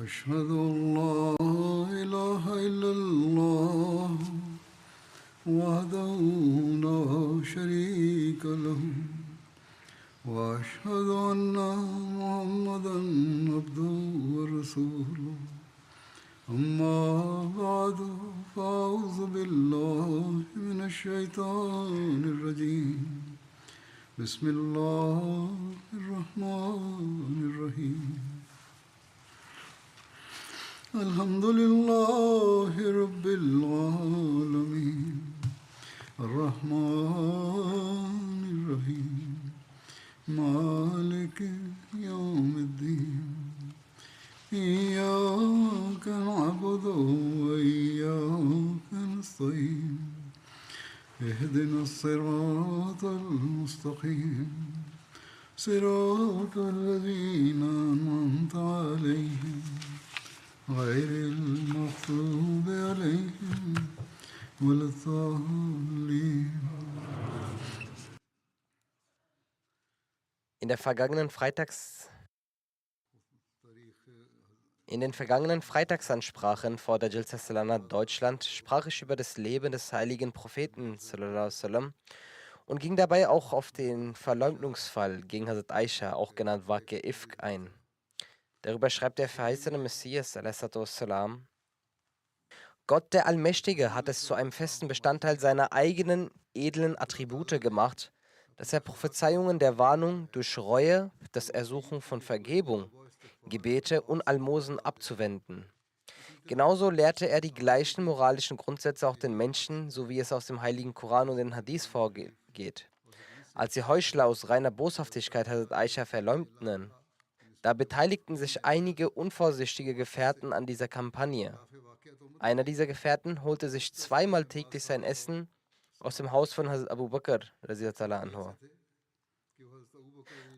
أشهد أن لا إله إلا الله وحده لا شريك له وأشهد أن محمدا عبده ورسوله أما بعد فأعوذ بالله من الشيطان الرجيم بسم الله الرحمن الرحيم الحمد لله رب العالمين الرحمن الرحيم مالك يوم الدين إياك نعبد وإياك نستعين اهدنا الصراط المستقيم صراط الذين أنعمت عليهم غير المغضوب عليهم ولا الضالين. In den vergangenen Freitagsansprachen vor der Jalsa Salana Deutschland sprach ich über das Leben des heiligen Propheten sallallahu alaihi wasallam und ging dabei auch auf den Verleumdungsfall gegen Hazrat Aisha, auch genannt Waqi Ifk, ein. Darüber schreibt der verheißene Messias sallallahu wassalam: Gott der Allmächtige hat es zu einem festen Bestandteil seiner eigenen edlen Attribute gemacht, dass er Prophezeiungen der Warnung durch Reue, das Ersuchen von Vergebung, Gebete und Almosen abzuwenden. Genauso lehrte er die gleichen moralischen Grundsätze auch den Menschen, so wie es aus dem heiligen Koran und den Hadith vorgeht. Als die Heuchler aus reiner Boshaftigkeit Hazrat Aisha verleumdeten, da beteiligten sich einige unvorsichtige Gefährten an dieser Kampagne. Einer dieser Gefährten holte sich zweimal täglich sein Essen aus dem Haus von Hazrat Abu Bakr radhiyallahu anhu.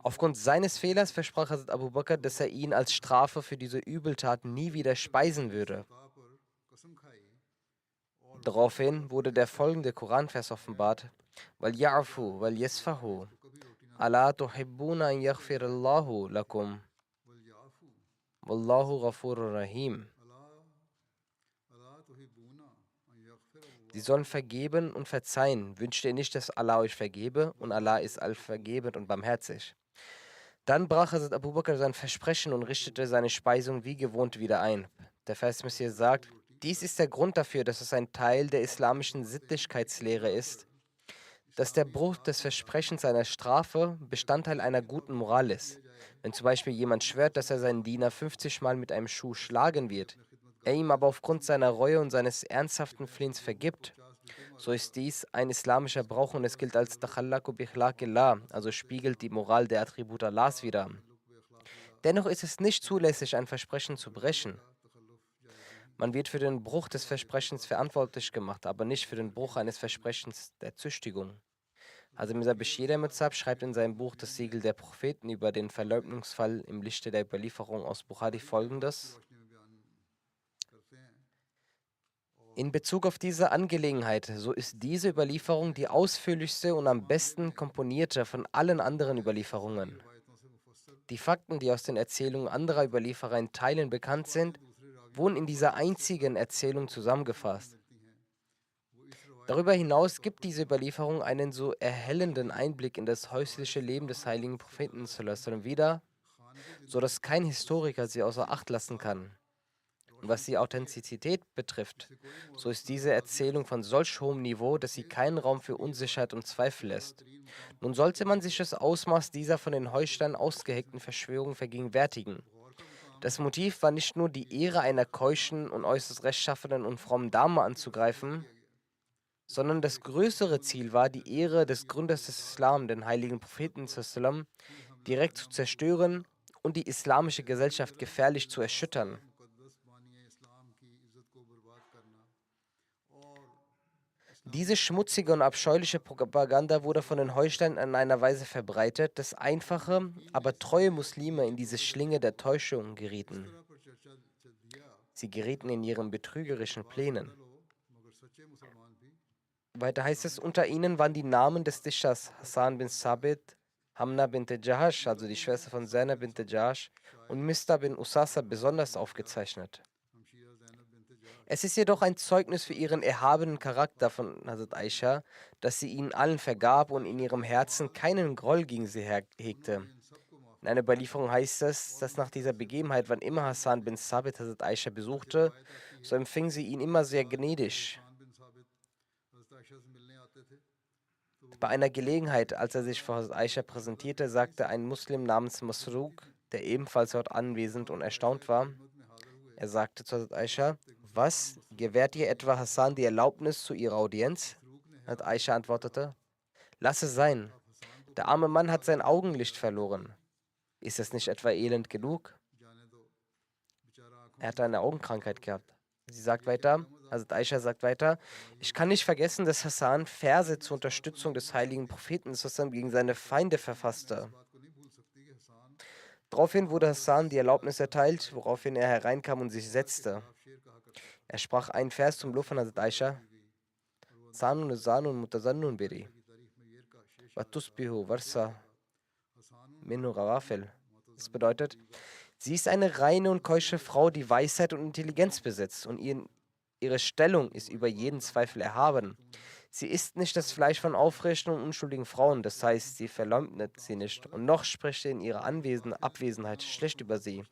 Aufgrund seines Fehlers versprach Hazrat Abu Bakr, dass er ihn als Strafe für diese Übeltat nie wieder speisen würde. Daraufhin wurde der folgende Koranvers offenbart: Wal ya'fu wal yasfahu ala tuhibbuna an yaghfirallahu lakum wallahu ghafurur rahim. Sie sollen vergeben und verzeihen. Wünscht ihr nicht, dass Allah euch vergebe? Und Allah ist allvergebend und barmherzig. Dann brach Hazrat Abu Bakr sein Versprechen und richtete seine Speisung wie gewohnt wieder ein. Der Vers-Messias sagt: Dies ist der Grund dafür, dass es ein Teil der islamischen Sittlichkeitslehre ist, dass der Bruch des Versprechens einer Strafe Bestandteil einer guten Moral ist. Wenn zum Beispiel jemand schwört, dass er seinen Diener 50 Mal mit einem Schuh schlagen wird, er ihm aber aufgrund seiner Reue und seines ernsthaften Flehens vergibt, so ist dies ein islamischer Brauch und es gilt als Takhallaku bi akhlaqillah, also spiegelt die Moral der Attribute Allahs wider. Dennoch ist es nicht zulässig, ein Versprechen zu brechen. Man wird für den Bruch des Versprechens verantwortlich gemacht, aber nicht für den Bruch eines Versprechens der Züchtigung. Hazrat Mirza Bashir Ahmad Sahib schreibt in seinem Buch Das Siegel der Propheten über den Verleumdungsfall im Lichte der Überlieferung aus Bukhari folgendes: In Bezug auf diese Angelegenheit, so ist diese Überlieferung die ausführlichste und am besten komponierte von allen anderen Überlieferungen. Die Fakten, die aus den Erzählungen anderer Überlieferer in Teilen bekannt sind, wurden in dieser einzigen Erzählung zusammengefasst. Darüber hinaus gibt diese Überlieferung einen so erhellenden Einblick in das häusliche Leben des heiligen Propheten sallallahu alaihi wasallam wieder, sodass kein Historiker sie außer Acht lassen kann. Und was die Authentizität betrifft, so ist diese Erzählung von solch hohem Niveau, dass sie keinen Raum für Unsicherheit und Zweifel lässt. Nun sollte man sich das Ausmaß dieser von den Heuchlern ausgeheckten Verschwörung vergegenwärtigen. Das Motiv war nicht nur die Ehre einer keuschen und äußerst rechtschaffenen und frommen Dame anzugreifen, sondern das größere Ziel war, die Ehre des Gründers des Islam, den heiligen Propheten sallam, direkt zu zerstören und die islamische Gesellschaft gefährlich zu erschüttern. Diese schmutzige und abscheuliche Propaganda wurde von den Heuchlern in einer Weise verbreitet, dass einfache, aber treue Muslime in diese Schlinge der Täuschung gerieten. Sie gerieten in ihren betrügerischen Plänen. Weiter heißt es, unter ihnen waren die Namen des Dichters Hassan bin Sabit, Hamna bint Jahash, also die Schwester von Zainab bint Jahash, und Mista bin Usasa besonders aufgezeichnet. Es ist jedoch ein Zeugnis für ihren erhabenen Charakter von Hazrat Aisha, dass sie ihnen allen vergab und in ihrem Herzen keinen Groll gegen sie hegte. In einer Überlieferung heißt es, dass nach dieser Begebenheit, wann immer Hassan bin Sabit Hazrat Aisha besuchte, so empfing sie ihn immer sehr gnädig. Bei einer Gelegenheit, als er sich vor Hazrat Aisha präsentierte, sagte ein Muslim namens Masruq, der ebenfalls dort anwesend und erstaunt war, er sagte zu Hazrat Aisha: Was, gewährt ihr etwa Hassan die Erlaubnis zu ihrer Audienz? Hazrat Aisha antwortete: Lass es sein. Der arme Mann hat sein Augenlicht verloren. Ist es nicht etwa elend genug? Er hatte eine Augenkrankheit gehabt. Sie sagt weiter, Hazrat Aisha sagt weiter: Ich kann nicht vergessen, dass Hassan Verse zur Unterstützung des heiligen Propheten zusammen gegen seine Feinde verfasste. Daraufhin wurde Hassan die Erlaubnis erteilt, woraufhin er hereinkam und sich setzte. Er sprach einen Vers zum Lob von Hazrat Aisha: Sanun Zanun Mutazannun Biri. Watusbihu Warsa Minu Rawafel. Das bedeutet, sie ist eine reine und keusche Frau, die Weisheit und Intelligenz besitzt, und ihre Stellung ist über jeden Zweifel erhaben. Sie isst nicht das Fleisch von aufrechten und unschuldigen Frauen, das heißt, sie verleumdet sie nicht, und noch spricht sie in ihrer Abwesenheit schlecht über sie.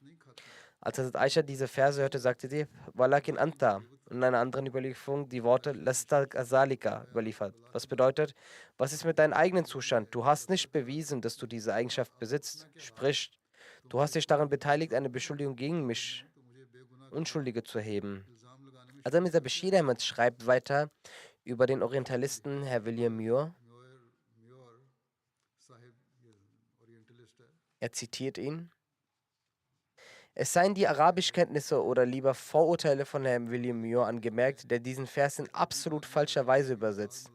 Als Hazrat Aisha diese Verse hörte, sagte sie: Walakin Anta. Und in einer anderen Überlieferung die Worte Lasta Azalika überliefert. Was bedeutet: Was ist mit deinem eigenen Zustand? Du hast nicht bewiesen, dass du diese Eigenschaft besitzt. Sprich, du hast dich daran beteiligt, eine Beschuldigung gegen mich, Unschuldige zu erheben. Also Mirza Bashir Ahmed schreibt weiter über den Orientalisten Herr William Muir. Er zitiert ihn: Es seien die Arabischkenntnisse oder lieber Vorurteile von Herrn William Muir angemerkt, der diesen Vers in absolut falscher Weise übersetzt,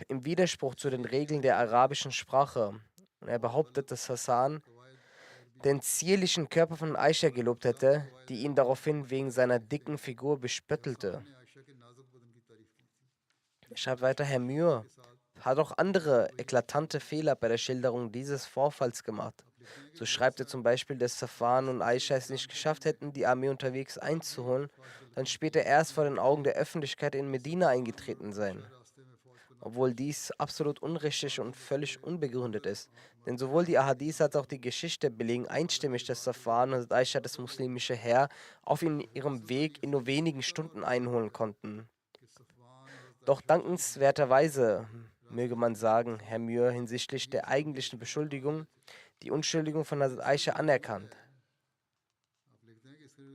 im Widerspruch zu den Regeln der arabischen Sprache. Und er behauptet, dass Hassan den zierlichen Körper von Aisha gelobt hätte, die ihn daraufhin wegen seiner dicken Figur bespöttelte. Er schreibt weiter, Herr Muir hat auch andere eklatante Fehler bei der Schilderung dieses Vorfalls gemacht. So schreibt er zum Beispiel, dass Safwan und Aisha es nicht geschafft hätten, die Armee unterwegs einzuholen, dann später erst vor den Augen der Öffentlichkeit in Medina eingetreten seien. Obwohl dies absolut unrichtig und völlig unbegründet ist. Denn sowohl die Ahadith als auch die Geschichte belegen einstimmig, dass Safwan und Aisha das muslimische Heer auf ihrem Weg in nur wenigen Stunden einholen konnten. Doch dankenswerterweise, möge man sagen, Herr Muir hinsichtlich der eigentlichen Beschuldigung die Unschuldigung von Hazrat Aisha anerkannt.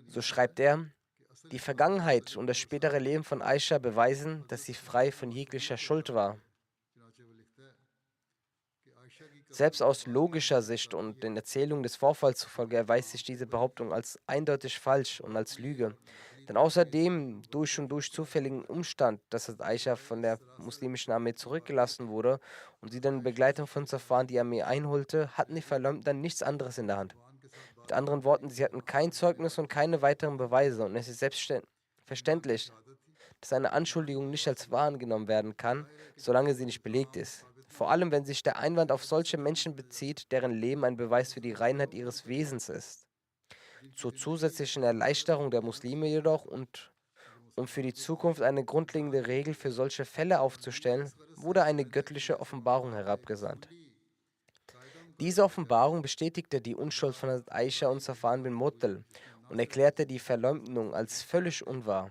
So schreibt er: Die Vergangenheit und das spätere Leben von Aisha beweisen, dass sie frei von jeglicher Schuld war. Selbst aus logischer Sicht und den Erzählungen des Vorfalls zufolge erweist sich diese Behauptung als eindeutig falsch und als Lüge. Denn außerdem durch und durch zufälligen Umstand, dass Hazrat Aisha von der muslimischen Armee zurückgelassen wurde und sie dann in Begleitung von Safwan die Armee einholte, hatten die Verleumder nichts anderes in der Hand. Mit anderen Worten, sie hatten kein Zeugnis und keine weiteren Beweise, und es ist selbstverständlich, dass eine Anschuldigung nicht als wahr angenommen werden kann, solange sie nicht belegt ist. Vor allem, wenn sich der Einwand auf solche Menschen bezieht, deren Leben ein Beweis für die Reinheit ihres Wesens ist. Zur zusätzlichen Erleichterung der Muslime jedoch und um für die Zukunft eine grundlegende Regel für solche Fälle aufzustellen, wurde eine göttliche Offenbarung herabgesandt. Diese Offenbarung bestätigte die Unschuld von Hazrat Aisha und Safwan bin Muttal und erklärte die Verleumdung als völlig unwahr.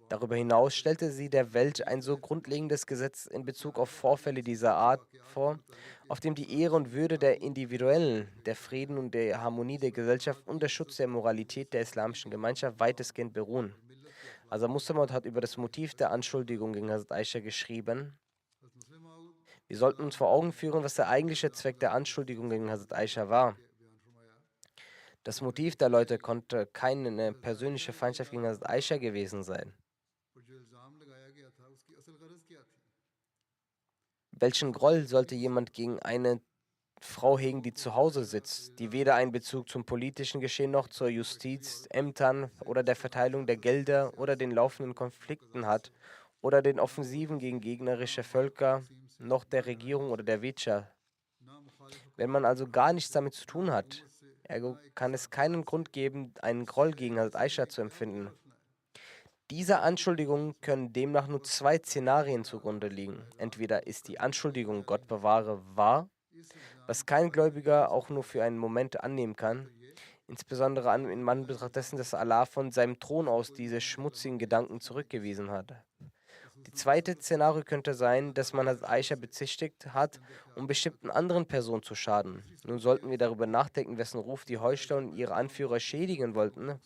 Darüber hinaus stellte sie der Welt ein so grundlegendes Gesetz in Bezug auf Vorfälle dieser Art vor, auf dem die Ehre und Würde der Individuellen, der Frieden und der Harmonie der Gesellschaft und der Schutz der Moralität der islamischen Gemeinschaft weitestgehend beruhen. Also Muslimot hat über das Motiv der Anschuldigung gegen Hazrat Aisha geschrieben: Wir sollten uns vor Augen führen, was der eigentliche Zweck der Anschuldigung gegen Hazrat Aisha war. Das Motiv der Leute konnte keine persönliche Feindschaft gegen Hazrat Aisha gewesen sein. Welchen Groll sollte jemand gegen eine Frau hegen, die zu Hause sitzt, die weder einen Bezug zum politischen Geschehen noch zur Justiz, Ämtern oder der Verteilung der Gelder oder den laufenden Konflikten hat oder den Offensiven gegen gegnerische Völker, noch der Regierung oder der Wirtschaft? Wenn man also gar nichts damit zu tun hat, ergo kann es keinen Grund geben, einen Groll gegen Hazrat Aisha zu empfinden. Dieser Anschuldigung können demnach nur zwei Szenarien zugrunde liegen. Entweder ist die Anschuldigung, Gott bewahre, wahr, was kein Gläubiger auch nur für einen Moment annehmen kann, insbesondere in Anbetracht dessen, dass Allah von seinem Thron aus diese schmutzigen Gedanken zurückgewiesen hat. Die zweite Szenario könnte sein, dass man Hazrat Aisha bezichtigt hat, um bestimmten anderen Personen zu schaden. Nun sollten wir darüber nachdenken, wessen Ruf die Heuchler und ihre Anführer schädigen wollten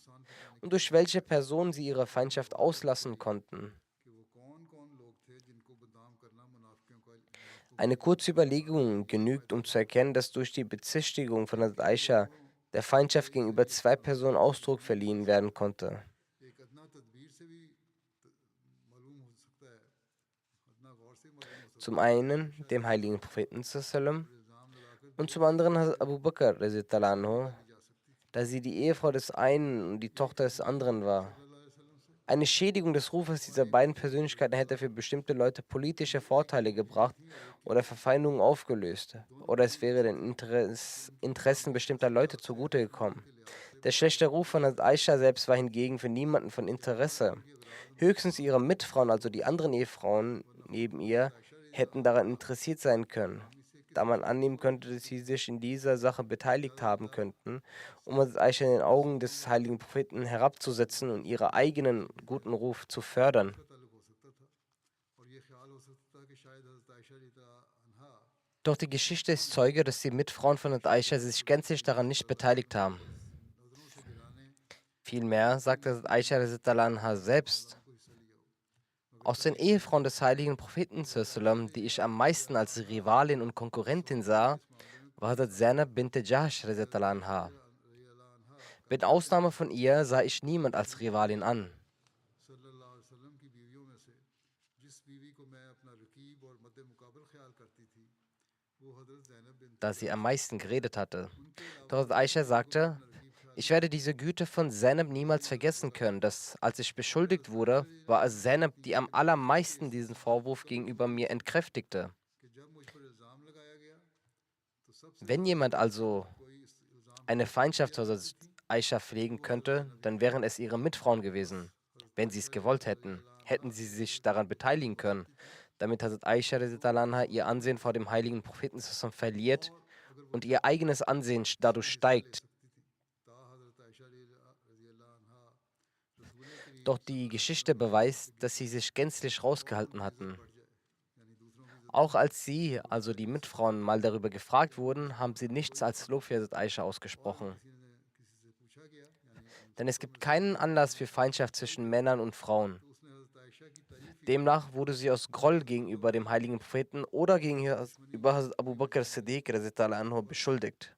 und durch welche Personen sie ihre Feindschaft auslassen konnten. Eine kurze Überlegung genügt, um zu erkennen, dass durch die Bezichtigung von Hazrat Aisha der Feindschaft gegenüber zwei Personen Ausdruck verliehen werden konnte. Zum einen dem heiligen Propheten sallam und zum anderen Hazrat Abu Bakr radiallahu anhu, da sie die Ehefrau des einen und die Tochter des anderen war. Eine Schädigung des Rufes dieser beiden Persönlichkeiten hätte für bestimmte Leute politische Vorteile gebracht oder Verfeindungen aufgelöst. Oder es wäre den Interessen bestimmter Leute zugute gekommen. Der schlechte Ruf von Hazrat Aisha selbst war hingegen für niemanden von Interesse. Höchstens ihre Mitfrauen, also die anderen Ehefrauen neben ihr, hätten daran interessiert sein können, da man annehmen könnte, dass sie sich in dieser Sache beteiligt haben könnten, um Hazrat Aisha in den Augen des heiligen Propheten herabzusetzen und ihren eigenen guten Ruf zu fördern. Doch die Geschichte ist Zeuge, dass die Mitfrauen von Hazrat Aisha sich gänzlich daran nicht beteiligt haben. Vielmehr sagte Hazrat Aisha radiallahu anha selbst: Aus den Ehefrauen des heiligen Propheten, sallam, die ich am meisten als Rivalin und Konkurrentin sah, war Hazrat Zainab bint Jahsh radiallahu anha. Mit Ausnahme von ihr sah ich niemand als Rivalin an, da sie am meisten geredet hatte. Doch Hazrat Aisha sagte: Ich werde diese Güte von Zainab niemals vergessen können, dass, als ich beschuldigt wurde, war es Zainab, die am allermeisten diesen Vorwurf gegenüber mir entkräftigte. Wenn jemand also eine Feindschaft zu Hazrat Aisha pflegen könnte, dann wären es ihre Mitfrauen gewesen. Wenn sie es gewollt hätten, hätten sie sich daran beteiligen können, damit Hazrat Aisha radiallahu anha ihr Ansehen vor dem heiligen Propheten verliert und ihr eigenes Ansehen dadurch steigt. Doch die Geschichte beweist, dass sie sich gänzlich rausgehalten hatten. Auch als sie, also die Mitfrauen, mal darüber gefragt wurden, haben sie nichts als Lob für Hazrat Aisha ausgesprochen. Denn es gibt keinen Anlass für Feindschaft zwischen Männern und Frauen. Demnach wurde sie aus Groll gegenüber dem heiligen Propheten oder gegenüber Hazrat Abu Bakr Siddiq radiallahu anhu beschuldigt.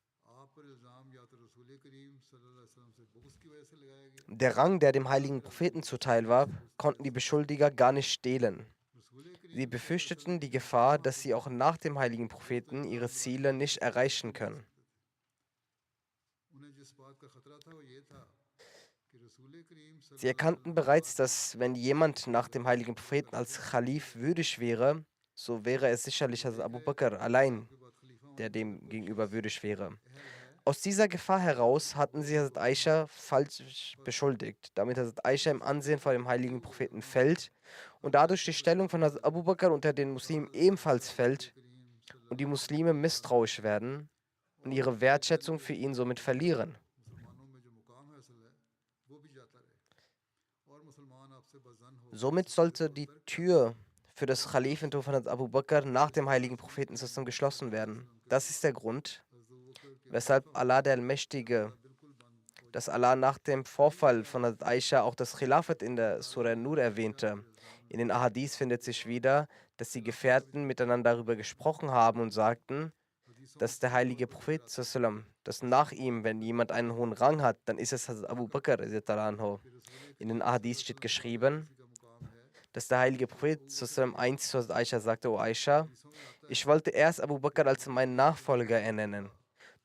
Der Rang, der dem heiligen Propheten zuteil war, konnten die Beschuldiger gar nicht stehlen. Sie befürchteten die Gefahr, dass sie auch nach dem heiligen Propheten ihre Ziele nicht erreichen können. Sie erkannten bereits, dass wenn jemand nach dem heiligen Propheten als Khalif würdig wäre, so wäre es sicherlich Hazrat Abu Bakr allein, der dem gegenüber würdig wäre. Aus dieser Gefahr heraus hatten sie Hazrat Aisha falsch beschuldigt, damit Hazrat Aisha im Ansehen vor dem heiligen Propheten fällt und dadurch die Stellung von Hazrat Abu Bakr unter den Muslimen ebenfalls fällt und die Muslime misstrauisch werden und ihre Wertschätzung für ihn somit verlieren. Somit sollte die Tür für das Khalifentum von Hazrat Abu Bakr nach dem heiligen Propheten geschlossen werden. Das ist der Grund, weshalb Allah der Allmächtige, dass Allah nach dem Vorfall von Hazrat Aisha auch das Khilafat in der Surah Nur erwähnte. In den Ahadith findet sich wieder, dass die Gefährten miteinander darüber gesprochen haben und sagten, dass der heilige Prophet, sallam, dass nach ihm, wenn jemand einen hohen Rang hat, dann ist es Hazrat Abu Bakr. In den Ahadith steht geschrieben, dass der heilige Prophet sallam, einst zu Hazrat Aisha sagte: O Aisha, ich wollte erst Abu Bakr als meinen Nachfolger ernennen.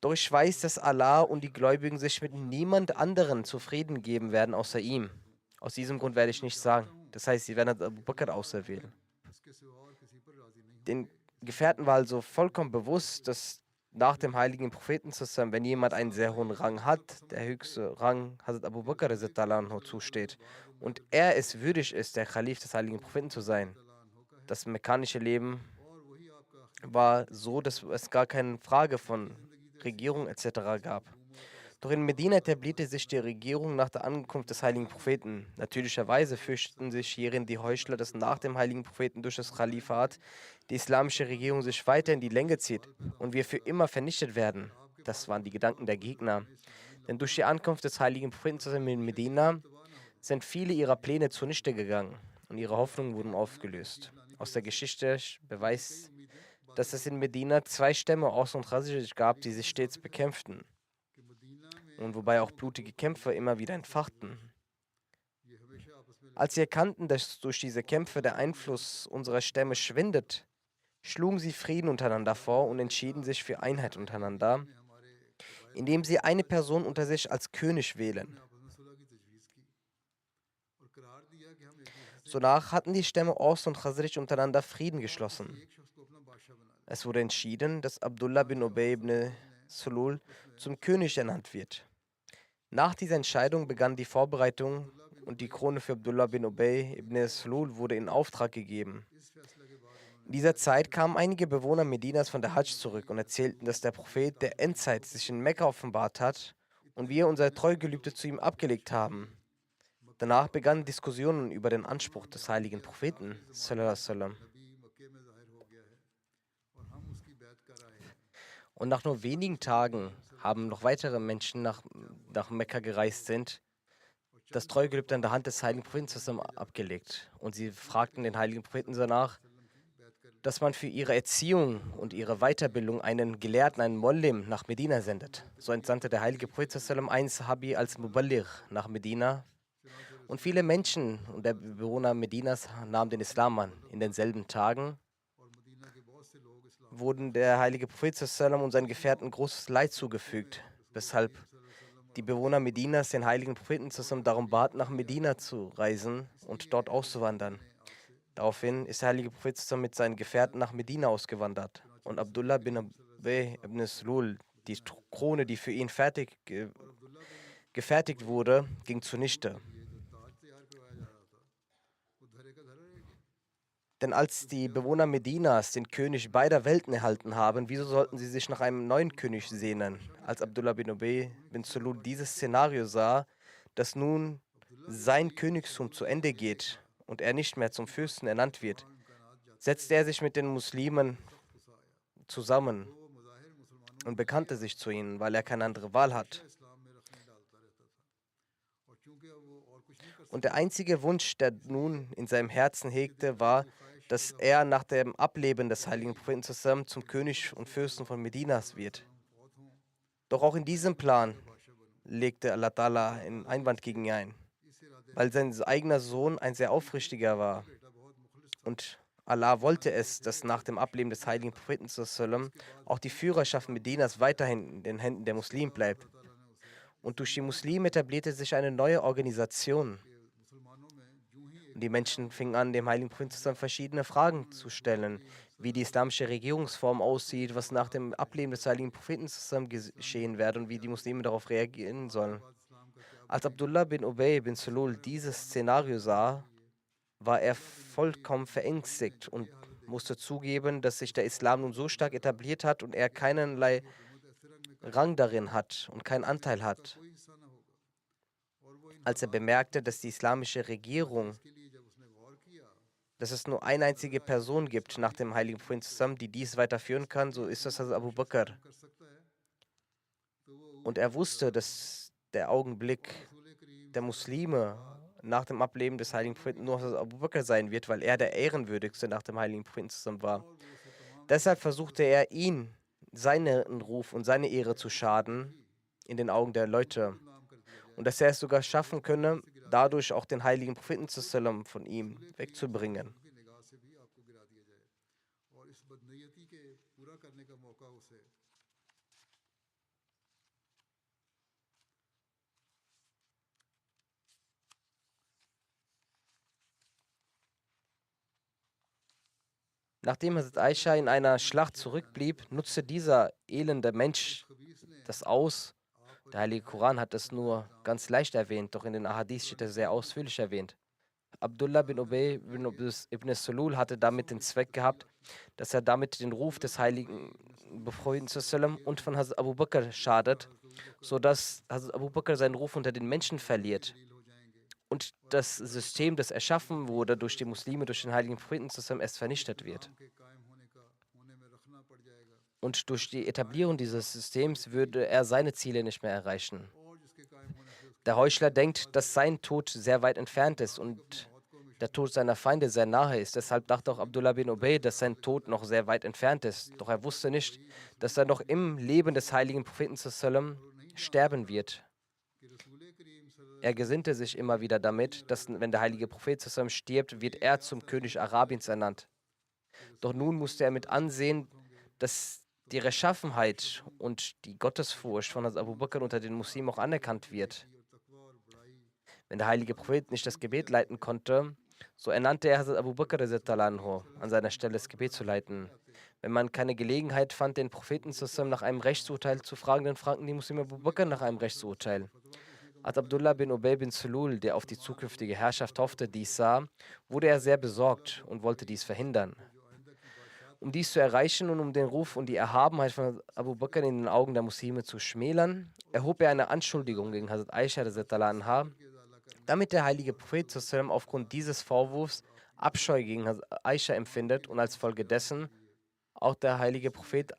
Doch ich weiß, dass Allah und die Gläubigen sich mit niemand anderen zufrieden geben werden, außer ihm. Aus diesem Grund werde ich nichts sagen. Das heißt, sie werden Abu Bakr auserwählen. Den Gefährten war also vollkommen bewusst, dass nach dem heiligen Propheten zusammen, wenn jemand einen sehr hohen Rang hat, der höchste Rang Hazrat Abu Bakr radhiyallahu anhu zusteht und er es würdig ist, der Khalif des heiligen Propheten zu sein. Das mekkanische Leben war so, dass es gar keine Frage von Regierung etc. gab. Doch in Medina etablierte sich die Regierung nach der Ankunft des heiligen Propheten. Natürlicherweise fürchteten sich hierin die Heuchler, dass nach dem heiligen Propheten durch das Kalifat die islamische Regierung sich weiter in die Länge zieht und wir für immer vernichtet werden. Das waren die Gedanken der Gegner. Denn durch die Ankunft des heiligen Propheten zusammen in Medina sind viele ihrer Pläne zunichte gegangen und ihre Hoffnungen wurden aufgelöst. Aus der Geschichte beweist, dass es in Medina zwei Stämme Aus und Khazraj gab, die sich stets bekämpften und wobei auch blutige Kämpfe immer wieder entfachten. Als sie erkannten, dass durch diese Kämpfe der Einfluss unserer Stämme schwindet, schlugen sie Frieden untereinander vor und entschieden sich für Einheit untereinander, indem sie eine Person unter sich als König wählen. Sonach hatten die Stämme Aus und Khazraj untereinander Frieden geschlossen. Es wurde entschieden, dass Abdullah bin Ubay ibn Sulul zum König ernannt wird. Nach dieser Entscheidung begann die Vorbereitung und die Krone für Abdullah bin Ubay ibn Sulul wurde in Auftrag gegeben. In dieser Zeit kamen einige Bewohner Medinas von der Hajj zurück und erzählten, dass der Prophet der Endzeit sich in Mekka offenbart hat und wir unser Treugelübde zu ihm abgelegt haben. Danach begannen Diskussionen über den Anspruch des heiligen Propheten, sallallahu alaihi wasallam. Und nach nur wenigen Tagen haben noch weitere Menschen nach Mekka gereist sind, das Treugelübde an der Hand des heiligen Propheten zusammen abgelegt. Und sie fragten den heiligen Propheten danach, dass man für ihre Erziehung und ihre Weiterbildung einen Gelehrten, einen Mollim nach Medina sendet. So entsandte der heilige Prophet zusammen einen Sahabi als Muballigh nach Medina. Und viele Menschen und der Bewohner Medinas nahmen den Islam an. In denselben Tagen wurden der heilige Prophet sallam und seinen Gefährten großes Leid zugefügt, weshalb die Bewohner Medinas den heiligen Propheten zusammen darum baten, nach Medina zu reisen und dort auszuwandern. Daraufhin ist der heilige Prophet zusammen mit seinen Gefährten nach Medina ausgewandert und Abdullah bin Ubay ibn Sulul, die Krone, die für ihn gefertigt wurde, ging zunichte. Denn als die Bewohner Medinas den König beider Welten erhalten haben, wieso sollten sie sich nach einem neuen König sehnen? Als Abdullah bin Ubay bin Sulul dieses Szenario sah, dass nun sein Königstum zu Ende geht und er nicht mehr zum Fürsten ernannt wird, setzte er sich mit den Muslimen zusammen und bekannte sich zu ihnen, weil er keine andere Wahl hat. Und der einzige Wunsch, der nun in seinem Herzen hegte, war, dass er nach dem Ableben des heiligen Propheten zusammen zum König und Fürsten von Medinas wird. Doch auch in diesem Plan legte Allah Ta'ala einen Einwand gegen ihn ein, weil sein eigener Sohn ein sehr aufrichtiger war. Und Allah wollte es, dass nach dem Ableben des heiligen Propheten sallam auch die Führerschaft Medinas weiterhin in den Händen der Muslime bleibt. Und durch die Muslime etablierte sich eine neue Organisation. Und die Menschen fingen an, dem heiligen Propheten zusammen verschiedene Fragen zu stellen, wie die islamische Regierungsform aussieht, was nach dem Ableben des heiligen Propheten zusammen geschehen werde und wie die Muslime darauf reagieren sollen. Als Abdullah bin Ubay bin Sulul dieses Szenario sah, war er vollkommen verängstigt und musste zugeben, dass sich der Islam nun so stark etabliert hat und er keinerlei Rang darin hat und keinen Anteil hat. Als er bemerkte, dass die islamische Regierung, dass es nur eine einzige Person gibt nach dem heiligen Propheten zusammen, die dies weiterführen kann, so ist das Hazrat Abu Bakr. Und er wusste, dass der Augenblick der Muslime nach dem Ableben des heiligen Propheten nur Hazrat Abu Bakr sein wird, weil er der Ehrenwürdigste nach dem heiligen Propheten zusammen war. Deshalb versuchte er ihn, seinen Ruf und seine Ehre zu schaden in den Augen der Leute. Und dass er es sogar schaffen könne, dadurch auch den heiligen Propheten sallam von ihm wegzubringen. Nachdem Hazrat Aisha in einer Schlacht zurückblieb, nutzte dieser elende Mensch das aus. Der Heilige Koran hat es nur ganz leicht erwähnt, doch in den Ahadith steht es sehr ausführlich erwähnt. Abdullah bin Ubay bin Ibn Sulul hatte damit den Zweck gehabt, dass er damit den Ruf des heiligen Propheten sallam und von Hazrat Abu Bakr schadet, sodass Hazrat Abu Bakr seinen Ruf unter den Menschen verliert. Und das System, das erschaffen wurde durch die Muslime, durch den heiligen Propheten sallam, erst vernichtet wird. Und durch die Etablierung dieses Systems würde er seine Ziele nicht mehr erreichen. Der Heuchler denkt, dass sein Tod sehr weit entfernt ist und der Tod seiner Feinde sehr nahe ist. Deshalb dachte auch Abdullah bin Ubay, dass sein Tod noch sehr weit entfernt ist. Doch er wusste nicht, dass er noch im Leben des heiligen Propheten sallam sterben wird. Er gesinnte sich immer wieder damit, dass, wenn der heilige Prophet sallam stirbt, wird er zum König Arabiens ernannt. Doch nun musste er mit ansehen, dass die Rechtschaffenheit und die Gottesfurcht von Hazrat Abu Bakr unter den Muslimen auch anerkannt wird. Wenn der heilige Prophet nicht das Gebet leiten konnte, so ernannte er Hazrat Abu Bakr anhu, an seiner Stelle das Gebet zu leiten. Wenn man keine Gelegenheit fand, den Propheten zusammen nach einem Rechtsurteil zu fragen, dann fragten die Muslime Abu Bakr nach einem Rechtsurteil. Als Abdullah bin Ubay bin Sulul, der auf die zukünftige Herrschaft hoffte, dies sah, wurde er sehr besorgt und wollte dies verhindern. Um dies zu erreichen und um den Ruf und die Erhabenheit von Abu Bakr in den Augen der Muslime zu schmälern, erhob er eine Anschuldigung gegen Hazrat Aisha anha, damit der heilige Prophet sallam aufgrund dieses Vorwurfs Abscheu gegen Hazrat Aisha empfindet und als Folge dessen auch der heilige Prophet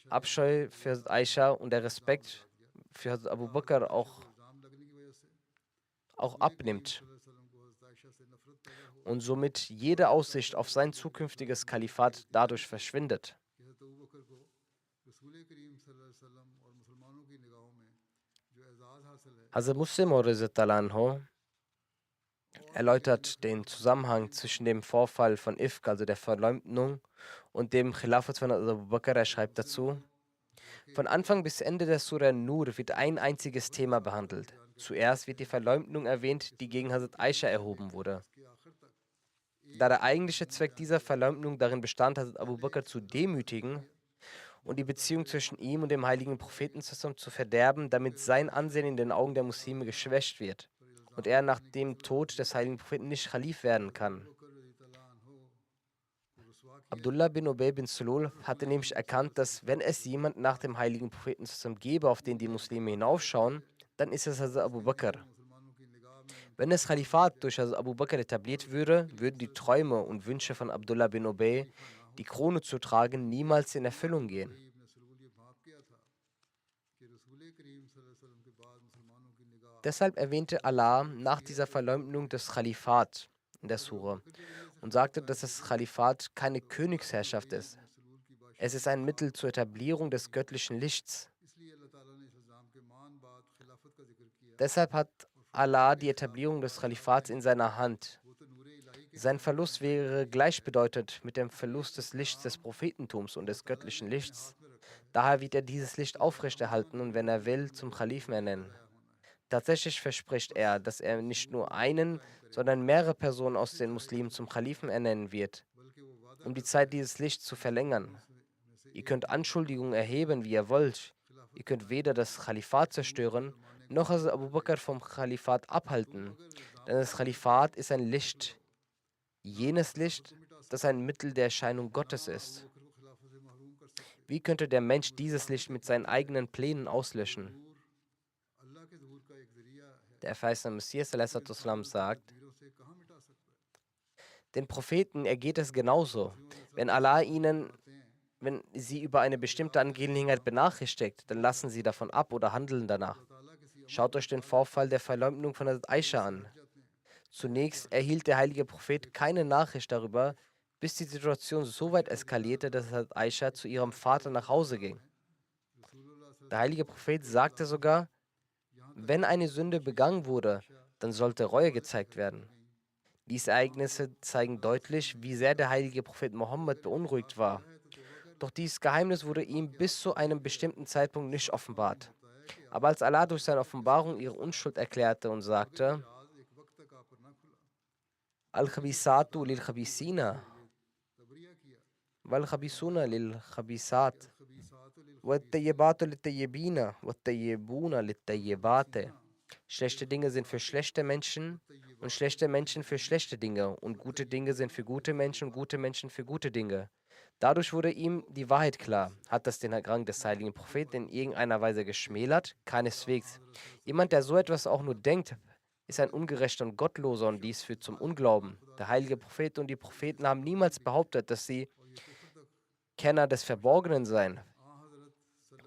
Abscheu für Hazrat Aisha und der Respekt für Hazrat Abu Bakr auch abnimmt und somit jede Aussicht auf sein zukünftiges Kalifat dadurch verschwindet. Hazrat Muslim anhu erläutert den Zusammenhang zwischen dem Vorfall von Ifk, also der Verleumdung, und dem Khilafat von Abu Bakr. Er schreibt dazu: Von Anfang bis Ende der Surah Nur wird ein einziges Thema behandelt. Zuerst wird die Verleumdung erwähnt, die gegen Hazrat Aisha erhoben wurde. Da der eigentliche Zweck dieser Verleumdung darin bestand, Hazrat Abu Bakr zu demütigen und die Beziehung zwischen ihm und dem heiligen Propheten zu verderben, damit sein Ansehen in den Augen der Muslime geschwächt wird und er nach dem Tod des heiligen Propheten nicht Khalif werden kann. Abdullah bin Ubay bin Sulul hatte nämlich erkannt, dass wenn es jemand nach dem heiligen Propheten gäbe, auf den die Muslime hinaufschauen, dann ist es Hazrat Abu Bakr. Wenn das Khalifat durch Hazrat Abu Bakr etabliert würde, würden die Träume und Wünsche von Abdullah bin Ubay, die Krone zu tragen, niemals in Erfüllung gehen. Deshalb erwähnte Allah nach dieser Verleumdung das Khalifat in der Sura und sagte, dass das Khalifat keine Königsherrschaft ist. Es ist ein Mittel zur Etablierung des göttlichen Lichts. Deshalb hat Allah die Etablierung des Khalifats in seiner Hand. Sein Verlust wäre gleichbedeutend mit dem Verlust des Lichts des Prophetentums und des göttlichen Lichts. Daher wird er dieses Licht aufrechterhalten und wenn er will, zum Khalifen ernennen. Tatsächlich verspricht er, dass er nicht nur einen, sondern mehrere Personen aus den Muslimen zum Khalifen ernennen wird, um die Zeit dieses Lichts zu verlängern. Ihr könnt Anschuldigungen erheben, wie ihr wollt. Ihr könnt weder das Khalifat zerstören, noch Hazrat Abu Bakr vom Khalifat abhalten. Denn das Khalifat ist ein Licht. Jenes Licht, das ein Mittel der Erscheinung Gottes ist. Wie könnte der Mensch dieses Licht mit seinen eigenen Plänen auslöschen? Der verheißene Messias a.s. sagt, den Propheten ergeht es genauso. Wenn Allah ihnen, wenn sie über eine bestimmte Angelegenheit benachrichtigt, dann lassen sie davon ab oder handeln danach. Schaut euch den Vorfall der Verleumdung von Hazrat Aisha an. Zunächst erhielt der heilige Prophet keine Nachricht darüber, bis die Situation so weit eskalierte, dass Hazrat Aisha zu ihrem Vater nach Hause ging. Der heilige Prophet sagte sogar, wenn eine Sünde begangen wurde, dann sollte Reue gezeigt werden. Diese Ereignisse zeigen deutlich, wie sehr der heilige Prophet Mohammed beunruhigt war. Doch dieses Geheimnis wurde ihm bis zu einem bestimmten Zeitpunkt nicht offenbart. Aber als Allah durch seine Offenbarung ihre Unschuld erklärte und sagte, Al-Khabisatu lil-Khabisina, wal khabisuna lil khabisat, wat tayyibatu lit tayyibina, wat tayyibuna lit tayyibate. Schlechte Dinge sind für schlechte Menschen und schlechte Menschen für schlechte Dinge und gute Dinge sind für gute Menschen und gute Menschen für gute Dinge. Dadurch wurde ihm die Wahrheit klar. Hat das den Rang des heiligen Propheten in irgendeiner Weise geschmälert? Keineswegs. Jemand, der so etwas auch nur denkt, ist ein ungerechter und gottloser und dies führt zum Unglauben. Der heilige Prophet und die Propheten haben niemals behauptet, dass sie Kenner des Verborgenen seien,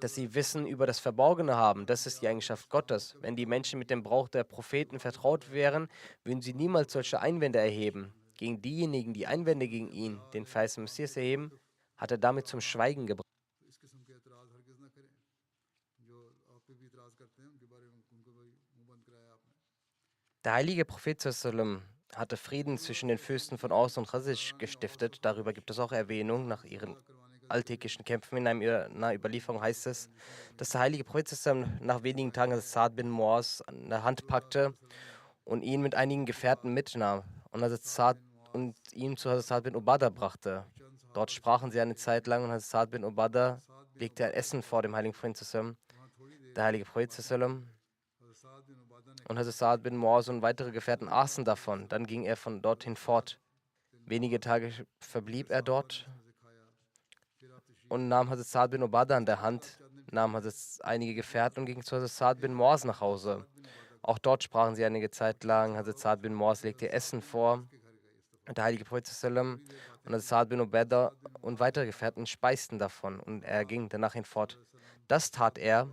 dass sie Wissen über das Verborgene haben. Das ist die Eigenschaft Gottes. Wenn die Menschen mit dem Brauch der Propheten vertraut wären, würden sie niemals solche Einwände erheben. Gegen diejenigen, die Einwände gegen ihn, den verheißenen Messias, erheben, hat er damit zum Schweigen gebracht. Der heilige Prophet sallam hatte Frieden zwischen den Fürsten von Aus und Khazraj gestiftet. Darüber gibt es auch Erwähnung. Nach ihren alltäglichen Kämpfen in einer Überlieferung heißt es, dass der heilige Prophet sallam nach wenigen Tagen Sa'd bin Muaz an der Hand packte und ihn mit einigen Gefährten mitnahm und Sa'd und ihn zu Sa'd bin Ubadah brachte. Dort sprachen sie eine Zeit lang und Sa'd bin Ubadah legte ein Essen vor dem heiligen Prophet sallam. Der heilige Prophet sallam und Sa'd bin Muaz und weitere Gefährten aßen davon. Dann ging er von dorthin fort. Wenige Tage verblieb er dort und nahm Sa'd bin Ubadah an der Hand, nahm einige Gefährten und ging zu Sa'd bin Muaz nach Hause. Auch dort sprachen sie einige Zeit lang. Sa'd bin Muaz legte Essen vor. Der heilige Prophet sallam und Sa'd bin Ubadah und weitere Gefährten speisten davon und er ging danach hinfort. Das tat er,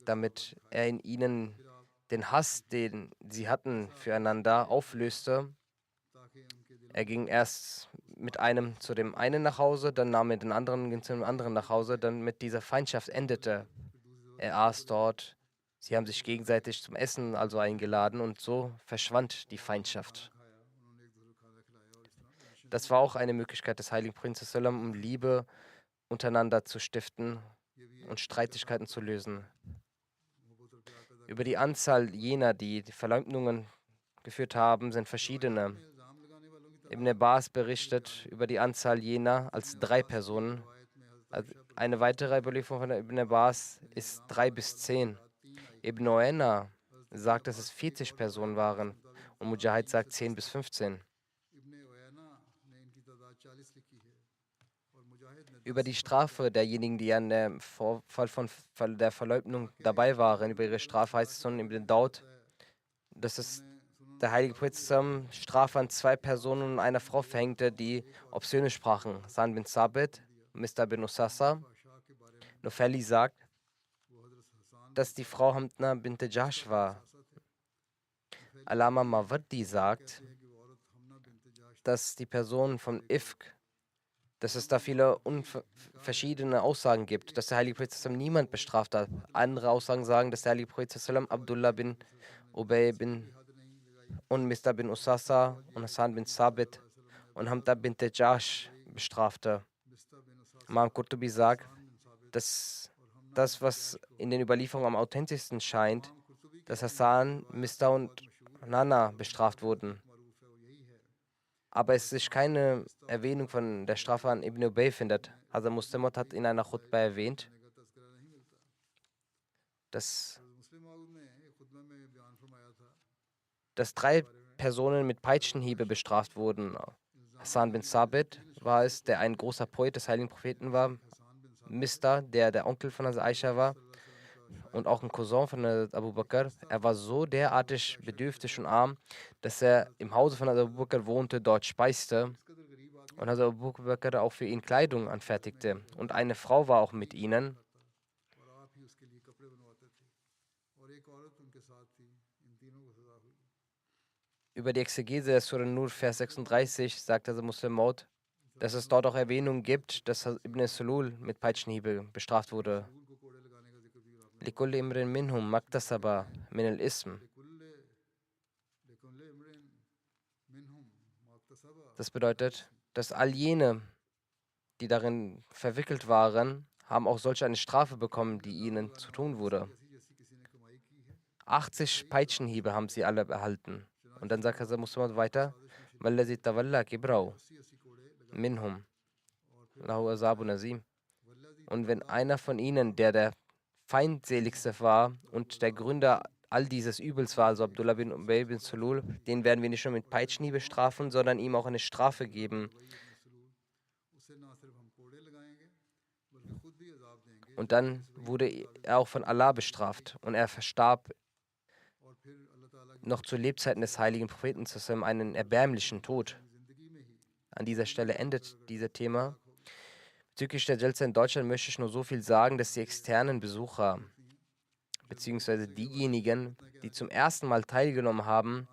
damit er in ihnen den Hass, den sie hatten füreinander, auflöste. Er ging erst mit einem zu dem einen nach Hause, dann nahm er den anderen und ging zu dem anderen nach Hause, damit diese Feindschaft endete. Er aß dort, sie haben sich gegenseitig zum Essen also eingeladen und so verschwand die Feindschaft. Das war auch eine Möglichkeit des heiligen Propheten, um Liebe untereinander zu stiften und Streitigkeiten zu lösen. Über die Anzahl jener, die die Verleugnungen geführt haben, sind verschiedene. Ibn Abbas berichtet über die Anzahl jener als 3 Personen. Eine weitere Überlieferung von Ibn Abbas ist 3 bis 10. Ibn Oena sagt, dass es 40 Personen waren und Mujahid sagt 10 bis 15. Über die Strafe derjenigen, die an dem Vorfall von der Verleugnung dabei waren, über ihre Strafe heißt es in Ibn Daud, dass es der heilige Prophet Strafe an 2 Personen und einer Frau verhängte, die obszöne sprachen. San bin Sabit, Mr. bin Usasa. Nufeli sagt, dass die Frau Hamna bint Jahsh war. Alama Mawardi sagt, dass die Person von Ifk, dass es da viele verschiedene Aussagen gibt, dass der heilige Prophet niemand bestraft hat. Andere Aussagen sagen, dass der heilige Prophet Abdullah bin Ubay bin und Mr. bin Usasa und Hassan bin Sabit und Hamda bin Jahsh bestrafte. Imam Qurtubi sagt, dass das, was in den Überlieferungen am authentischsten scheint, dass Hassan, Mr. und Nana bestraft wurden. Aber es sich keine Erwähnung von der Strafe an Ibn Ubay findet. Also Muslimot hat in einer Khutbah erwähnt, dass 3 Personen mit Peitschenhiebe bestraft wurden. Hassan bin Sabit war es, der ein großer Poet des heiligen Propheten war. Mr., der Onkel von Aisha war und auch ein Cousin von Abu Bakr. Er war so derartig bedürftig und arm, dass er im Hause von Abu Bakr wohnte, dort speiste und Abu Bakr auch für ihn Kleidung anfertigte. Und eine Frau war auch mit ihnen. Über die Exegese der Surah Nur, Vers 36, sagt Muslim Maud, dass es dort auch Erwähnung gibt, dass Ibn Sulul mit Peitschenhiebe bestraft wurde. Likul imrin minhum maktasaba min al-ism. Das bedeutet, dass all jene, die darin verwickelt waren, haben auch solch eine Strafe bekommen, die ihnen zu tun wurde. 80 Peitschenhiebe haben sie alle erhalten. Und dann sagt Muslim weiter, Wallazi tawalla kibrau minhum. Lahu Azabu Nazim. Und wenn einer von ihnen, der der feindseligste war und der Gründer all dieses Übels war, also Abdullah bin Ubay bin Sulul, den werden wir nicht nur mit Peitschenhiebe bestrafen, sondern ihm auch eine Strafe geben. Und dann wurde er auch von Allah bestraft und er verstarb noch zu Lebzeiten des heiligen Propheten zusammen einen erbärmlichen Tod. An dieser Stelle endet dieses Thema. Bezüglich der Jalsa in Deutschland möchte ich nur so viel sagen, dass die externen Besucher beziehungsweise diejenigen, die zum ersten Mal teilgenommen haben,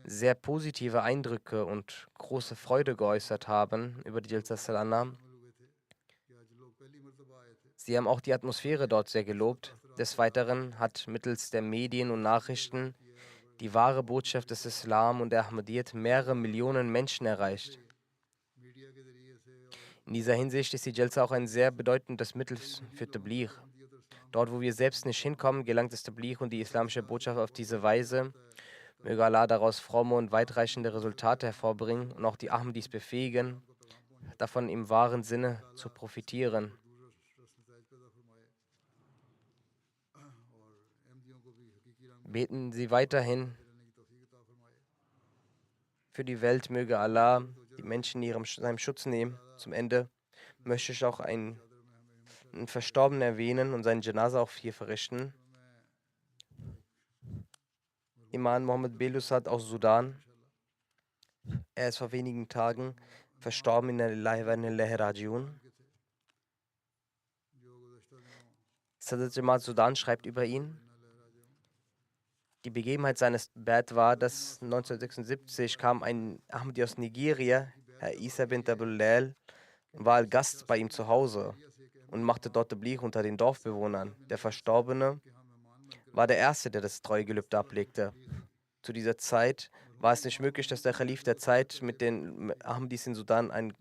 sehr positive Eindrücke und große Freude geäußert haben über die Jalsa Salana. Sie haben auch die Atmosphäre dort sehr gelobt. Des Weiteren hat mittels der Medien und Nachrichten die wahre Botschaft des Islam und der Ahmadiyyat mehrere Millionen Menschen erreicht. In dieser Hinsicht ist die Jalsa auch ein sehr bedeutendes Mittel für Tabligh. Dort, wo wir selbst nicht hinkommen, gelangt das Tabligh und die islamische Botschaft auf diese Weise. Möge Allah daraus fromme und weitreichende Resultate hervorbringen und auch die Ahmadis befähigen, davon im wahren Sinne zu profitieren. Beten Sie weiterhin für die Welt, möge Allah die Menschen in seinem Schutz nehmen. Zum Ende möchte ich auch einen Verstorbenen erwähnen und seinen Janaza auch hier verrichten. Imam Mohammed Belusat aus Sudan. Er ist vor wenigen Tagen verstorben in der Lillahi wa inna ilaihi rajiun. Sadat Jamaat Sudan schreibt über ihn: Die Begebenheit seines Bad war, dass 1976 kam ein Ahmadi aus Nigeria, Herr Isa bin Abdul, war Gast bei ihm zu Hause und machte dort Tabligh unter den Dorfbewohnern. Der Verstorbene war der Erste, der das Treuegelübde ablegte. Zu dieser Zeit war es nicht möglich, dass der Khalif der Zeit mit den Ahmadis in Sudan einen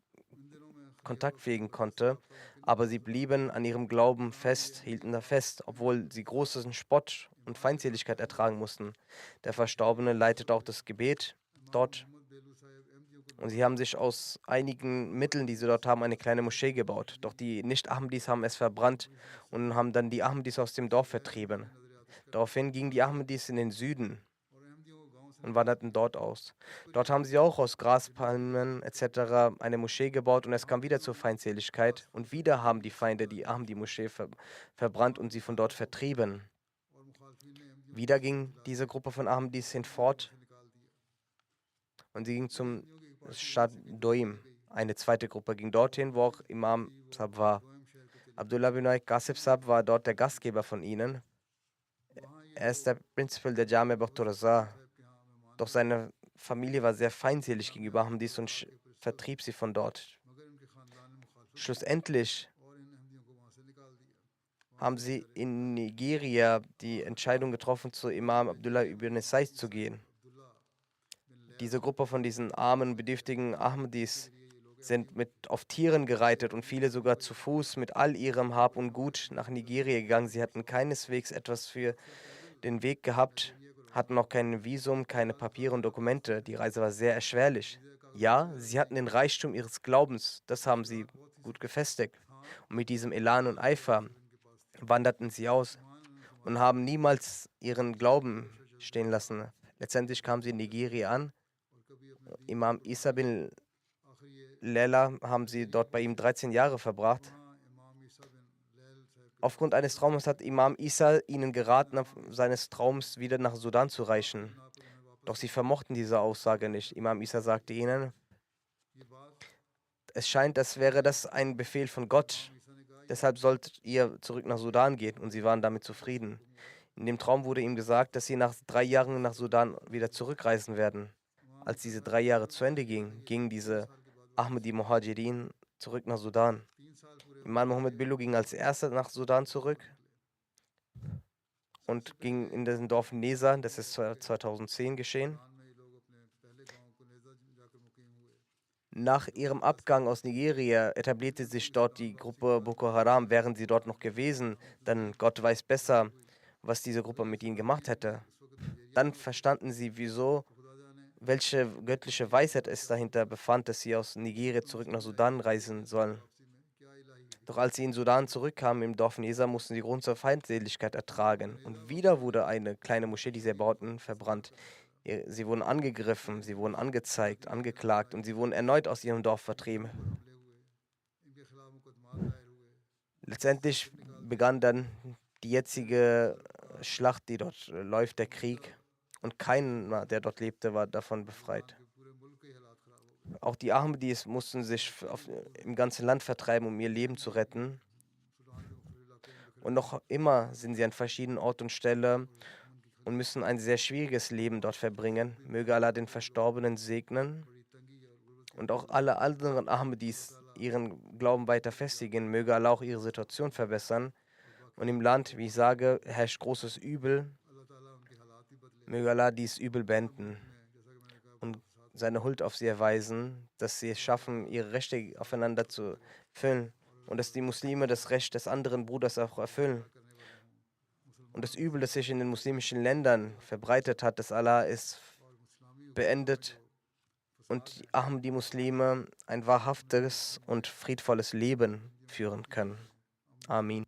Kontakt pflegen konnte, aber sie blieben an ihrem Glauben fest, hielten da fest, obwohl sie großen Spott und Feindseligkeit ertragen mussten. Der Verstorbene leitete auch das Gebet dort und sie haben sich aus einigen Mitteln, die sie dort haben, eine kleine Moschee gebaut. Doch die Nicht-Ahmadis haben es verbrannt und haben dann die Ahmadis aus dem Dorf vertrieben. Daraufhin gingen die Ahmadis in den Süden und wanderten dort aus. Dort haben sie auch aus Graspalmen etc. eine Moschee gebaut und es kam wieder zur Feindseligkeit und wieder haben die Feinde die Ahmadi-Moschee verbrannt und sie von dort vertrieben. Wieder ging diese Gruppe von Ahmadis hinfort und sie ging zum Stadt Doim. Eine zweite Gruppe ging dorthin, wo auch Imam Sab war. Abdullah bin Qasib Sab war dort der Gastgeber von ihnen. Er ist der Prinzipal der Jame Bakhtur. Doch seine Familie war sehr feindselig gegenüber Ahmadis und vertrieb sie von dort. Schlussendlich haben sie in Nigeria die Entscheidung getroffen, zu Imam Abdullah ibn Said zu gehen. Diese Gruppe von diesen armen, bedürftigen Ahmadis sind auf Tieren gereitet und viele sogar zu Fuß mit all ihrem Hab und Gut nach Nigeria gegangen. Sie hatten keineswegs etwas für den Weg gehabt, hatten noch kein Visum, keine Papiere und Dokumente. Die Reise war sehr erschwerlich. Ja, sie hatten den Reichtum ihres Glaubens, das haben sie gut gefestigt. Und mit diesem Elan und Eifer wanderten sie aus und haben niemals ihren Glauben stehen lassen. Letztendlich kamen sie in Nigeria an. Imam Isa bin Lela haben sie dort bei ihm 13 Jahre verbracht. Aufgrund eines Traumes hat Imam Isa ihnen geraten, seines Traums wieder nach Sudan zu reisen. Doch sie vermochten diese Aussage nicht. Imam Isa sagte ihnen, es scheint, als wäre das ein Befehl von Gott. Deshalb solltet ihr zurück nach Sudan gehen. Und sie waren damit zufrieden. In dem Traum wurde ihm gesagt, dass sie nach 3 Jahren nach Sudan wieder zurückreisen werden. Als diese 3 Jahre zu Ende gingen, gingen diese Ahmadi Muhajirin zurück nach Sudan. Imam Mohammed Bello ging als erster nach Sudan zurück und ging in das Dorf Neza, das ist 2010 geschehen. Nach ihrem Abgang aus Nigeria etablierte sich dort die Gruppe Boko Haram. Wären sie dort noch gewesen, dann Gott weiß besser, was diese Gruppe mit ihnen gemacht hätte. Dann verstanden sie, welche göttliche Weisheit es dahinter befand, dass sie aus Nigeria zurück nach Sudan reisen sollen. Doch als sie in Sudan zurückkamen im Dorf Nesa, mussten sie Grund zur Feindseligkeit ertragen. Und wieder wurde eine kleine Moschee, die sie erbauten, verbrannt. Sie wurden angegriffen, sie wurden angezeigt, angeklagt und sie wurden erneut aus ihrem Dorf vertrieben. Letztendlich begann dann die jetzige Schlacht, die dort läuft, der Krieg. Und keiner, der dort lebte, war davon befreit. Auch die Ahmadis mussten sich im ganzen Land vertreiben, um ihr Leben zu retten. Und noch immer sind sie an verschiedenen Ort und Stelle und müssen ein sehr schwieriges Leben dort verbringen. Möge Allah den Verstorbenen segnen und auch alle anderen Ahmadis ihren Glauben weiter festigen. Möge Allah auch ihre Situation verbessern. Und im Land, wie ich sage, herrscht großes Übel. Möge Allah dies Übel beenden und seine Huld auf sie erweisen, dass sie es schaffen, ihre Rechte aufeinander zu erfüllen und dass die Muslime das Recht des anderen Bruders auch erfüllen. Und das Übel, das sich in den muslimischen Ländern verbreitet hat, dass Allah es beendet und die Ahmadi-Muslime ein wahrhaftes und friedvolles Leben führen können. Amin.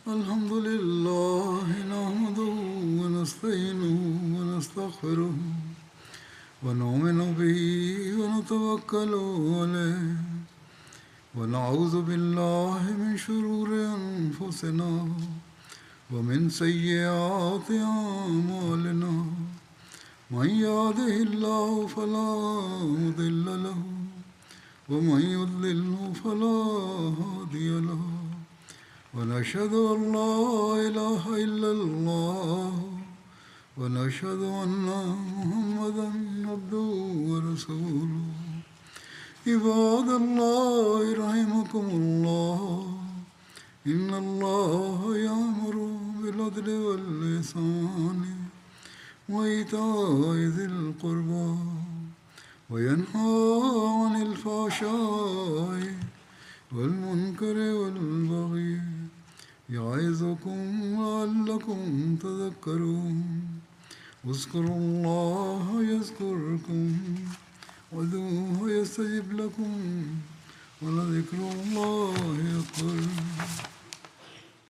الحمد لله نحمده ونستعينه ونستغفره ونؤمن به ونتوكل عليه ونعوذ بالله من شرور أنفسنا ومن سيئات أعمالنا من يهده الله فلا مضل له ومن يضلله فلا هادي له ونشهد أن لا إله إلا الله ونشهد أن محمدا عبده ورسوله عباد الله رحمكم الله إن الله يأمر بالعدل والإحسان وإيتاء ذي القربى وينهى عن الفحشاء والمنكر والبغي يعظكم لعلكم تذكرون اذكروا الله يذكركم وادعوه يستجب لكم ولذكر الله أكبر